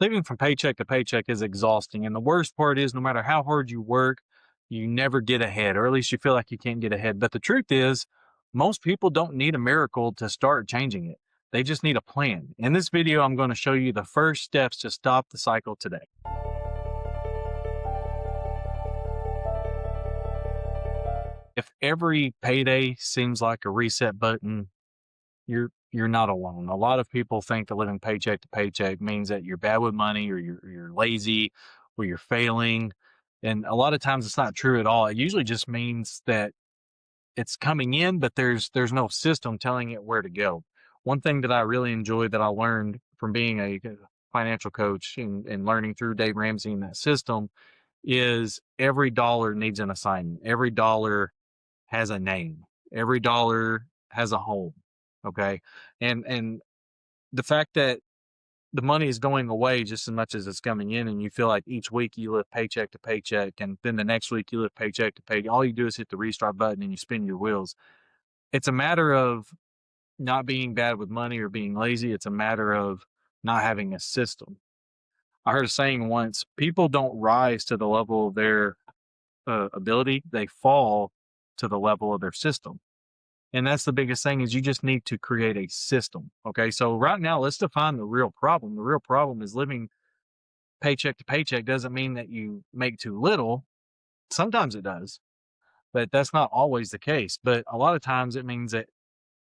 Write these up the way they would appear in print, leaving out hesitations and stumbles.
Living from paycheck to paycheck is exhausting. And the worst part is, no matter how hard you work, you never get ahead, or at least you feel like you can't get ahead. But the truth is, most people don't need a miracle to start changing it. They just need a plan. In this video, I'm going to show you the first steps to stop the cycle today. If every payday seems like a reset button, you're not alone. A lot of people think that living paycheck to paycheck means that you're bad with money, or you're lazy, or you're failing. And a lot of times it's not true at all. It usually just means that it's coming in, but there's no system telling it where to go. One thing that I really enjoy that I learned from being a financial coach and learning through Dave Ramsey and that system is every dollar needs an assignment. Every dollar has a name. Every dollar has a home. Okay. And the fact that the money is going away just as much as it's coming in, and you feel like each week you live paycheck to paycheck, and then the next week you live paycheck to pay. All you do is hit the restart button and you spin your wheels. It's a matter of not being bad with money or being lazy. It's a matter of not having a system. I heard a saying once: people don't rise to the level of their ability; they fall to the level of their system. And that's the biggest thing, is you just need to create a system. Okay. So right now, let's define the real problem. The real problem is living paycheck to paycheck doesn't mean that you make too little. Sometimes it does, but that's not always the case. But a lot of times it means that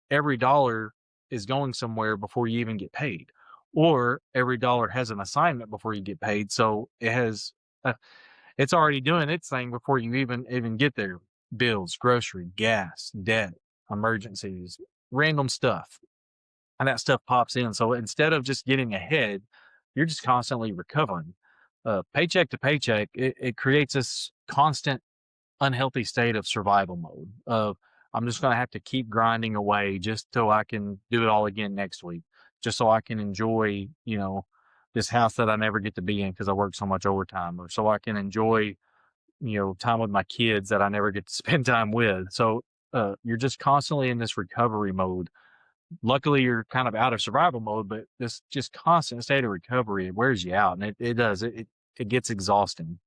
every dollar is going somewhere before you even get paid, or every dollar has an assignment before you get paid. So uh, it's already doing its thing before you even get there. Bills, grocery, gas, debt, emergencies, random stuff, and that stuff pops in. So instead of just getting ahead, you're just constantly recovering. Paycheck to paycheck, it creates this constant unhealthy state of survival mode. Of, I'm just going to have to keep grinding away just so I can do it all again next week, just so I can enjoy, this house that I never get to be in because I work so much overtime, or so I can enjoy, time with my kids that I never get to spend time with. So you're just constantly in this recovery mode. Luckily, you're kind of out of survival mode, but this just constant state of recovery, it wears you out, and it does. It gets exhausting.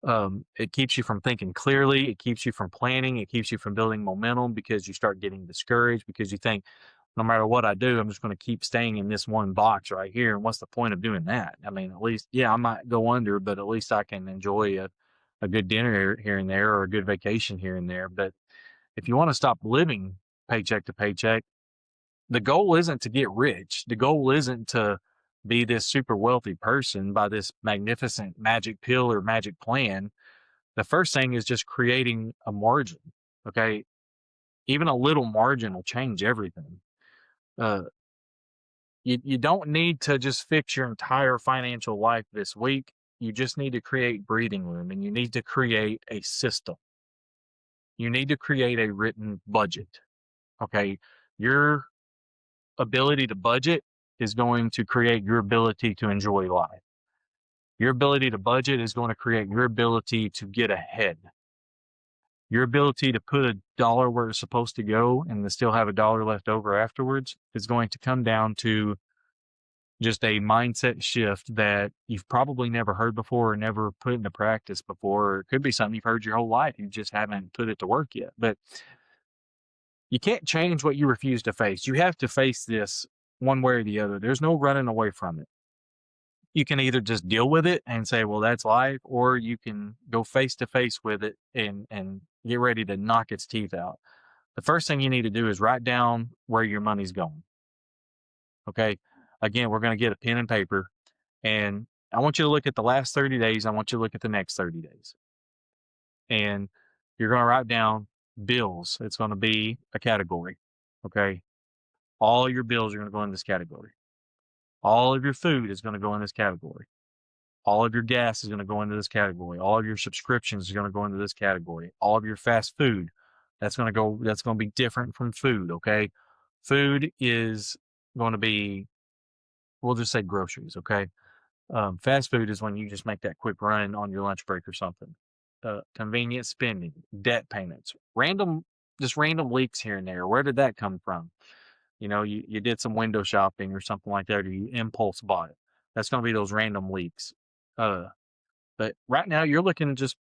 It keeps you from thinking clearly. It keeps you from planning. It keeps you from building momentum, because you start getting discouraged, because you think, no matter what I do, I'm just going to keep staying in this one box right here. And what's the point of doing that? I mean, at least, yeah, I might go under, but at least I can enjoy a good dinner here and there, or a good vacation here and there. But if you want to stop living paycheck to paycheck, the goal isn't to get rich. The goal isn't to be this super wealthy person by this magnificent magic pill or magic plan. The first thing is just creating a margin. Okay. Even a little margin will change everything. Uh, you don't need to just fix your entire financial life this week. You just need to create breathing room, and you need to create a system. You need to create a written budget. Okay. Your ability to budget is going to create your ability to enjoy life. Your ability to budget is going to create your ability to get ahead. Your ability to put a dollar where it's supposed to go and to still have a dollar left over afterwards is going to come down to just a mindset shift that you've probably never heard before, or never put into practice before. Or it could be something you've heard your whole life. You just haven't put it to work yet. But you can't change what you refuse to face. You have to face this one way or the other. There's no running away from it. You can either just deal with it and say, well, that's life, or you can go face to face with it and get ready to knock its teeth out. The first thing you need to do is write down where your money's going. Okay. Again, we're going to get a pen and paper, and I want you to look at the last 30 days. I want you to look at the next 30 days. And you're going to write down bills. It's going to be a category. Okay. All your bills are going to go in this category. All of your food is going to go in this category. All of your gas is going to go into this category. All of your subscriptions are going to go into this category. All of your fast food, that's going to be different from food. Okay. Food is going to be, we'll just say groceries. Okay. Fast food is when you just make that quick run on your lunch break or something. Convenient spending, debt payments, just random leaks here and there. Where did that come from? You did some window shopping or something like that, or you impulse bought it. That's going to be those random leaks. But right now you're looking just,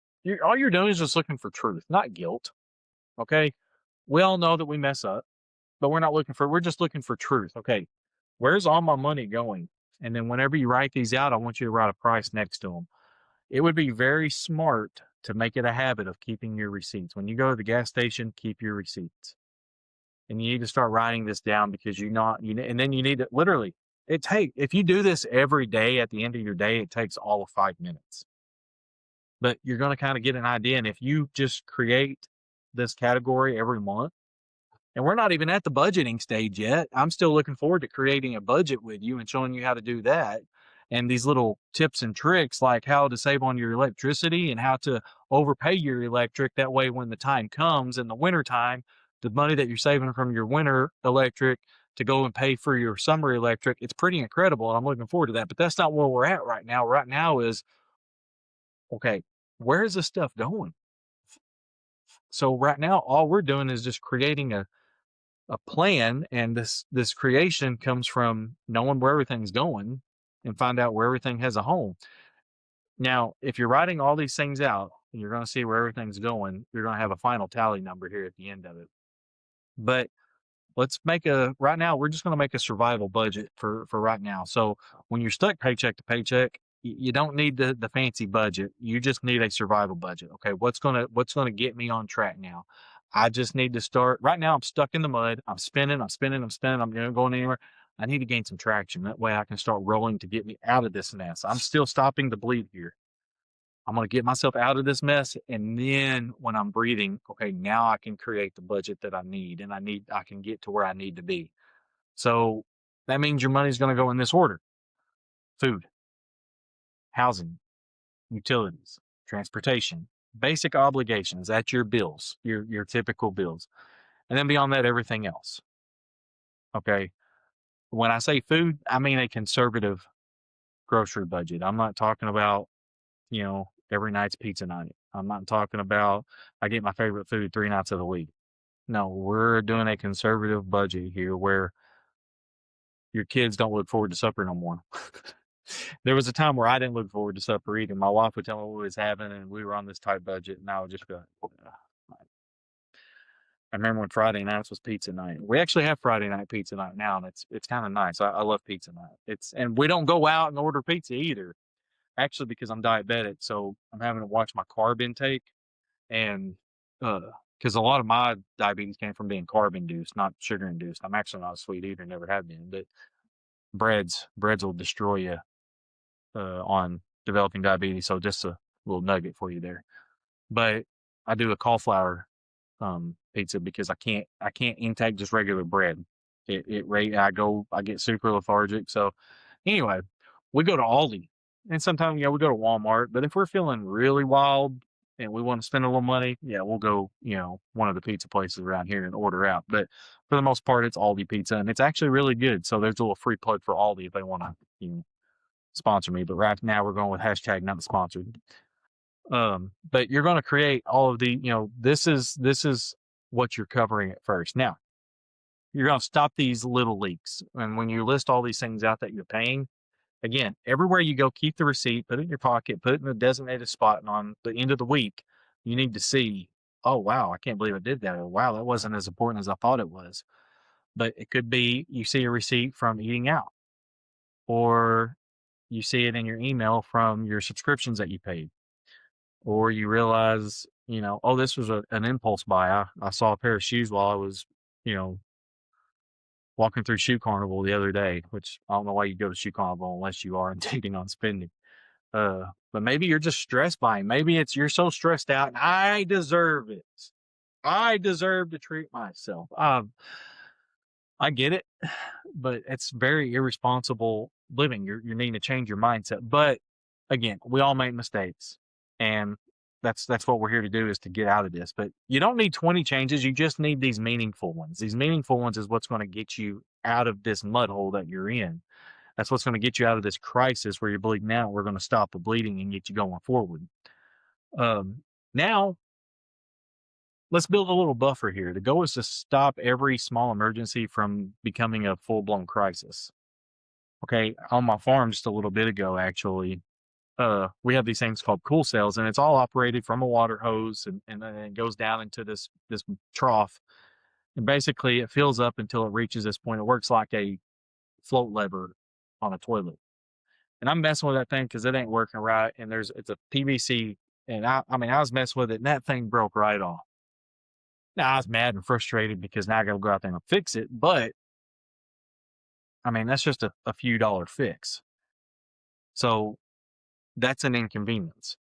all you're doing is just looking for truth, not guilt. Okay. We all know that we mess up, but we're just looking for truth. Okay. Where's all my money going? And then whenever you write these out, I want you to write a price next to them. It would be very smart to make it a habit of keeping your receipts. When you go to the gas station, keep your receipts. And you need to start writing this down because and then you need to literally, if you do this every day at the end of your day, it takes all of 5 minutes. But you're going to kind of get an idea. And if you just create this category every month, and we're not even at the budgeting stage yet. I'm still looking forward to creating a budget with you and showing you how to do that. And these little tips and tricks, like how to save on your electricity and how to overpay your electric. That way, when the time comes in the winter time, the money that you're saving from your winter electric to go and pay for your summer electric, it's pretty incredible. And I'm looking forward to that. But that's not where we're at right now. Right now is, okay, where is this stuff going? So right now, all we're doing is just creating a plan, and this creation comes from knowing where everything's going and find out where everything has a home. Now, if you're writing all these things out and you're going to see where everything's going, you're going to have a final tally number here at the end of it. But right now we're just going to make a survival budget for right now. So when you're stuck paycheck to paycheck, you don't need the fancy budget. You just need a survival budget. Okay, what's gonna get me on track now? I just need to start. Right now I'm stuck in the mud. I'm spinning. I'm not going anywhere. I need to gain some traction. That way I can start rolling to get me out of this mess. I'm still stopping the bleed here. I'm going to get myself out of this mess. And then when I'm breathing, okay, now I can create the budget that I need, and I can get to where I need to be. So that means your money's going to go in this order: food, housing, utilities, transportation, basic obligations. That's your bills, your typical bills. And then beyond that, everything else. Okay. When I say food, I mean a conservative grocery budget. I'm not talking about, every night's pizza night. I'm not talking about I get my favorite food 3 nights of the week. No, we're doing a conservative budget here where your kids don't look forward to supper no more. There was a time where I didn't look forward to supper either. My wife would tell me what we was having, and we were on this tight budget, and I would just go. Ugh. I remember when Friday nights was pizza night. We actually have Friday night pizza night now, and it's kind of nice. I love pizza night. And we don't go out and order pizza either. Actually, because I'm diabetic, so I'm having to watch my carb intake, and because a lot of my diabetes came from being carb induced, not sugar induced. I'm actually not a sweet eater, never have been, but breads will destroy you on developing diabetes. So just a little nugget for you there. But I do a cauliflower pizza because I can't intake just regular bread. I get super lethargic. So anyway, we go to Aldi, and sometimes we go to Walmart. But if we're feeling really wild and we want to spend a little money, yeah, we'll go one of the pizza places around here and order out. But for the most part, it's Aldi pizza, and it's actually really good. So there's a little free plug for Aldi if they want to sponsor me. But right now we're going with hashtag not sponsored. But you're going to create all of this is what you're covering at first. Now you're going to stop these little leaks. And when you list all these things out that you're paying, again, everywhere you go, keep the receipt, put it in your pocket, put it in a designated spot. And on the end of the week, you need to see, oh, wow, I can't believe I did that. Or, wow, that wasn't as important as I thought it was. But it could be you see a receipt from eating out, or you see it in your email from your subscriptions that you paid, or you realize, oh, this was an impulse buy. I saw a pair of shoes while I was, walking through Shoe Carnival the other day, which I don't know why you go to Shoe Carnival unless you are intending on spending. But maybe you're just stressed buying. Maybe it's you're so stressed out, and I deserve it. I deserve to treat myself. I get it, but it's very irresponsible living. You're needing to change your mindset. But again, we all make mistakes, and that's what we're here to do, is to get out of this. But you don't need 20 changes. You just need these meaningful ones. These meaningful ones is what's going to get you out of this mud hole that you're in. That's what's going to get you out of this crisis where you're bleeding out. We're going to stop the bleeding and get you going forward. Now let's build a little buffer here. The goal is to stop every small emergency from becoming a full-blown crisis. Okay, on my farm just a little bit ago, actually, we have these things called cool cells, and it's all operated from a water hose, and then it goes down into this trough, and basically it fills up until it reaches this point. It works like a float lever on a toilet, and I'm messing with that thing because it ain't working right. And it's a PVC, and I mean I was messing with it, and that thing broke right off. Now I was mad and frustrated because now I got to go out there and fix it, but I mean that's just a few dollar fix, so that's an inconvenience.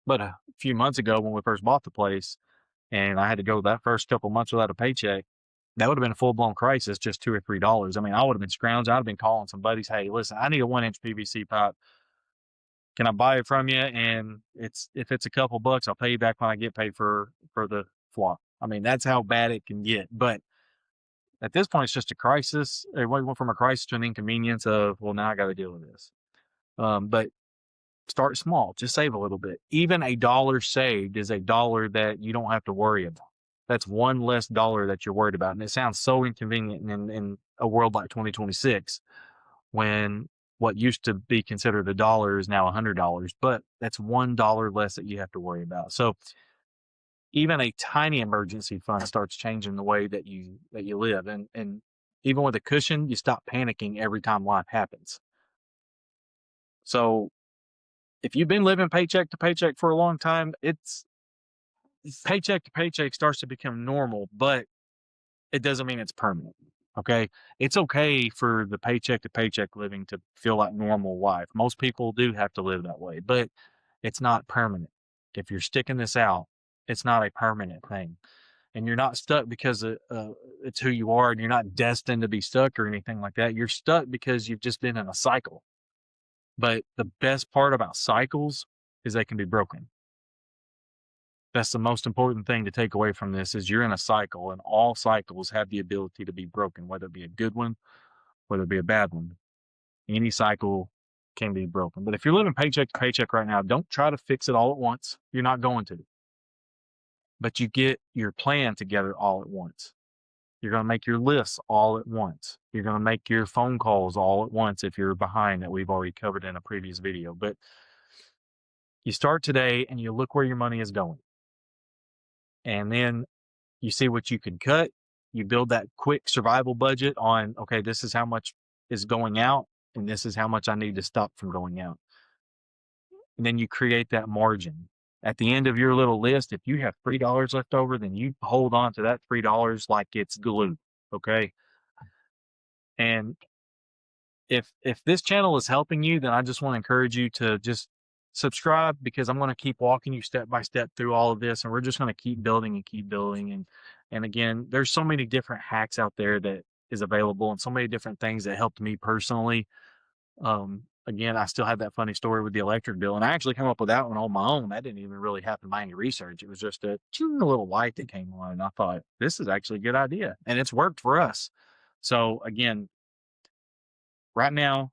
But a few months ago when we first bought the place and I had to go that first couple months without a paycheck, that would have been a full blown crisis, just $2 or $3. I mean, I would have been scrounged. I'd have been calling some buddies, hey, listen, I need a 1 inch PVC pipe. Can I buy it from you? And if it's a couple bucks, I'll pay you back when I get paid for the flop. I mean, that's how bad it can get. But at this point, it's just a crisis. It went from a crisis to an inconvenience of, well, now I got to deal with this. But start small, just save a little bit. Even a dollar saved is a dollar that you don't have to worry about. That's one less dollar that you're worried about. And it sounds so inconvenient in a world like 2026 when what used to be considered a dollar is now $100, but that's $1 less that you have to worry about. So even a tiny emergency fund starts changing the way that you live. And even with a cushion, you stop panicking every time life happens. So if you've been living paycheck to paycheck for a long time, it's paycheck to paycheck starts to become normal, but it doesn't mean it's permanent. Okay. It's okay for the paycheck to paycheck living to feel like normal life. Most people do have to live that way, but it's not permanent. If you're sticking this out, it's not a permanent thing. And you're not stuck because it's who you are and you're not destined to be stuck or anything like that. You're stuck because you've just been in a cycle. But the best part about cycles is they can be broken. That's the most important thing to take away from this is you're in a cycle and all cycles have the ability to be broken, whether it be a good one, whether it be a bad one. Any cycle can be broken. But if you're living paycheck to paycheck right now, don't try to fix it all at once. You're not going to. But you get your plan together all at once. You're going to make your lists all at once. You're going to make your phone calls all at once if you're behind that we've already covered in a previous video. But you start today and you look where your money is going. And then you see what you can cut. You build that quick survival budget on, okay, this is how much is going out and this is how much I need to stop from going out. And then you create that margin. At the end of your little list, if you have $3 left over, then you hold on to that $3 like it's glue. Okay. And if this channel is helping you, then I just want to encourage you to just subscribe because I'm going to keep walking you step by step through all of this, and we're just going to keep building and keep building. And again, there's so many different hacks out there that is available, and so many different things that helped me personally. Again, I still have that funny story with the electric bill, and I actually came up with that one on my own. That didn't even really happen by any research. It was just a little light that came on, and I thought this is actually a good idea, and it's worked for us. So again, right now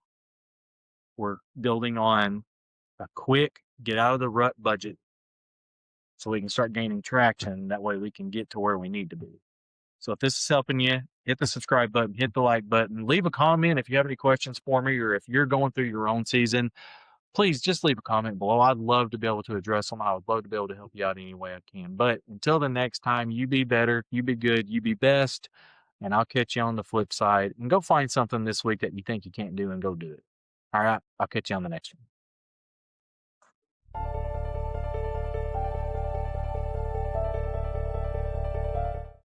we're building on a quick get out of the rut budget so we can start gaining traction. That way we can get to where we need to be. So if this is helping you, hit the subscribe button, hit the like button, leave a comment if you have any questions for me, or if you're going through your own season, please just leave a comment below. I'd love to be able to address them. I would love to be able to help you out any way I can. But until the next time, you be better, you be good, you be best, and I'll catch you on the flip side. And go find something this week that you think you can't do and go do it. All right, I'll catch you on the next one.